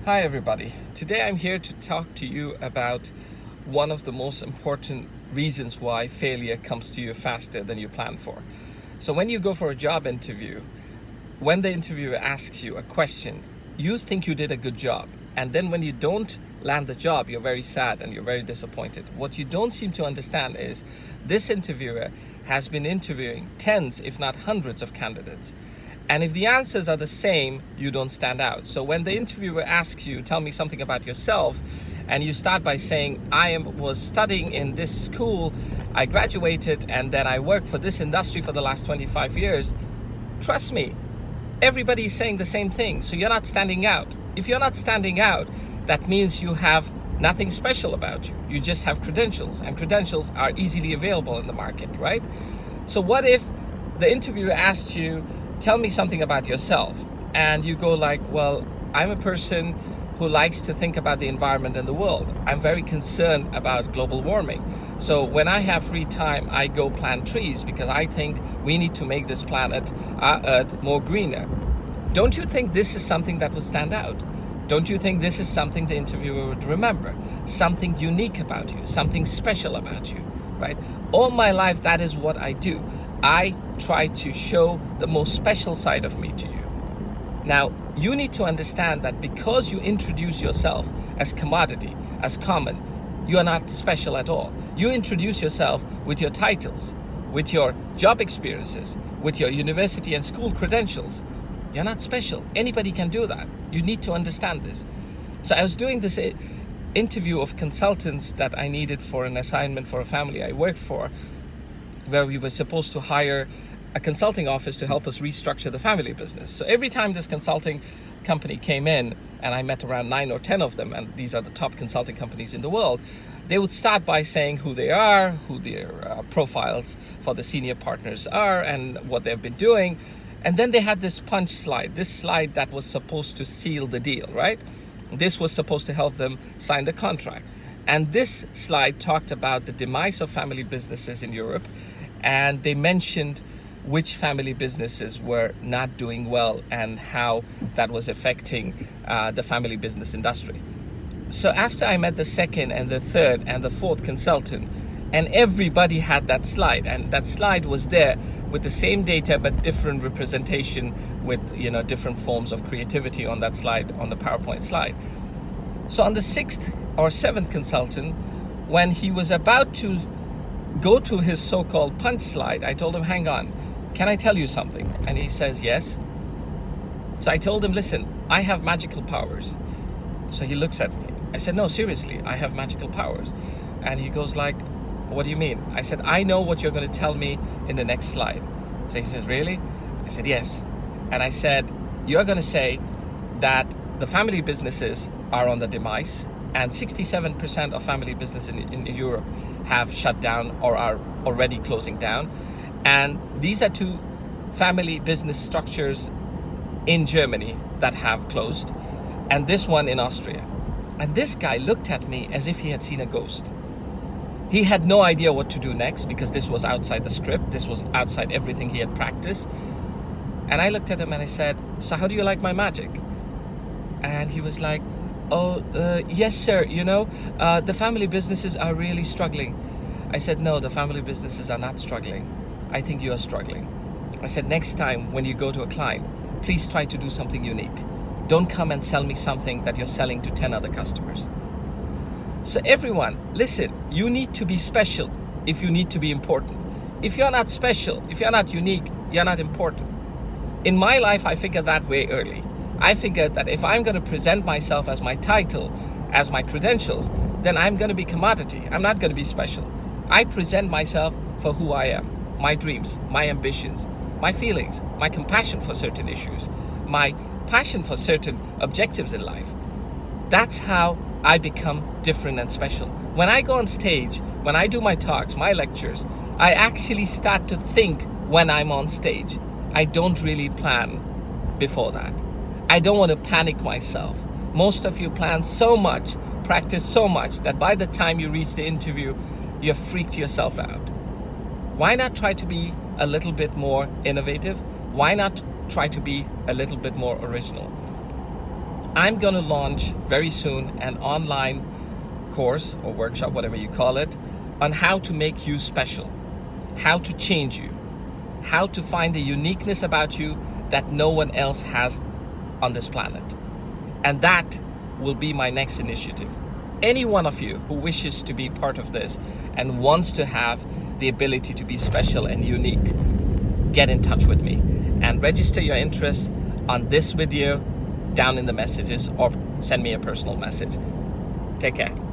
Hi everybody. Today I'm here to talk to you about one of the most important reasons why failure comes to you faster than you plan for. So when you go for a job interview, when the interviewer asks you a question, you think you did a good job. And then when you don't land the job, you're very sad and you're very disappointed. What you don't seem to understand is this interviewer has been interviewing tens, if not hundreds of candidates. And if the answers are the same, you don't stand out. So when the interviewer asks you, tell me something about yourself, and you start by saying, was studying in this school, I graduated, and then I worked for this industry for the last 25 years, trust me, everybody's saying the same thing. So you're not standing out. If you're not standing out, that means you have nothing special about you. You just have credentials, and credentials are easily available in the market, right? So what if the interviewer asked you, tell me something about yourself, and you go like, well, I'm a person who likes to think about the environment and the world. I'm very concerned about global warming. So when I have free time, I go plant trees because I think we need to make this planet, our Earth, more greener. Don't you think this is something that would stand out? Don't you think this is something the interviewer would remember? Something unique about you, something special about you, right? All my life, that is what I do. I try to show the most special side of me to you. Now, you need to understand that because you introduce yourself as commodity, as common, you are not special at all. You introduce yourself with your titles, with your job experiences, with your university and school credentials. You're not special. Anybody can do that. You need to understand this. So I was doing this interview of consultants that I needed for an assignment for a family I worked for, where we were supposed to hire a consulting office to help us restructure the family business. So every time this consulting company came in, and I met around 9 or 10 of them, and these are the top consulting companies in the world, they would start by saying who they are, who their profiles for the senior partners are, and what they've been doing. And then they had this punch slide, this slide that was supposed to seal the deal, right? This was supposed to help them sign the contract. And this slide talked about the demise of family businesses in Europe, and they mentioned which family businesses were not doing well and how that was affecting the family business industry. So after I met the second and the third and the fourth consultant, and everybody had that slide, and that slide was there with the same data but different representation with different forms of creativity on that slide, on the PowerPoint slide. So on the sixth or seventh consultant, when he was about to go to his so-called punch slide, I told him, hang on, can I tell you something? And he says, yes. So I told him, listen, I have magical powers. So he looks at me. I said, no, seriously, I have magical powers. And he goes like, what do you mean? I said, I know what you're going to tell me in the next slide. So he says, really? I said, yes. And I said, you're going to say that the family businesses are on the demise, and 67% of family business in Europe have shut down or are already closing down. And these are two family business structures in Germany that have closed, and this one in Austria. And this guy looked at me as if he had seen a ghost. He had no idea what to do next because this was outside the script. This was outside everything he had practiced. And I looked at him and I said, so how do you like my magic? And he was like, yes, sir. The family businesses are really struggling. I said, no, the family businesses are not struggling. I think you are struggling. I said, next time when you go to a client, please try to do something unique. Don't come and sell me something that you're selling to 10 other customers. So everyone, listen, you need to be special if you need to be important. If you're not special, if you're not unique, you're not important. In my life, I figured that way early. I figured that if I'm going to present myself as my title, as my credentials, then I'm going to be commodity. I'm not going to be special. I present myself for who I am, my dreams, my ambitions, my feelings, my compassion for certain issues, my passion for certain objectives in life. That's how I become different and special. When I go on stage, when I do my talks, my lectures, I actually start to think when I'm on stage. I don't really plan before that. I don't want to panic myself. Most of you plan so much, practice so much, that by the time you reach the interview, you've freaked yourself out. Why not try to be a little bit more innovative? Why not try to be a little bit more original? I'm going to launch very soon an online course or workshop, whatever you call it, on how to make you special, how to change you, how to find the uniqueness about you that no one else has on this planet. And that will be my next initiative. Any one of you who wishes to be part of this and wants to have the ability to be special and unique, get in touch with me and register your interest on this video down in the messages, or send me a personal message. Take care.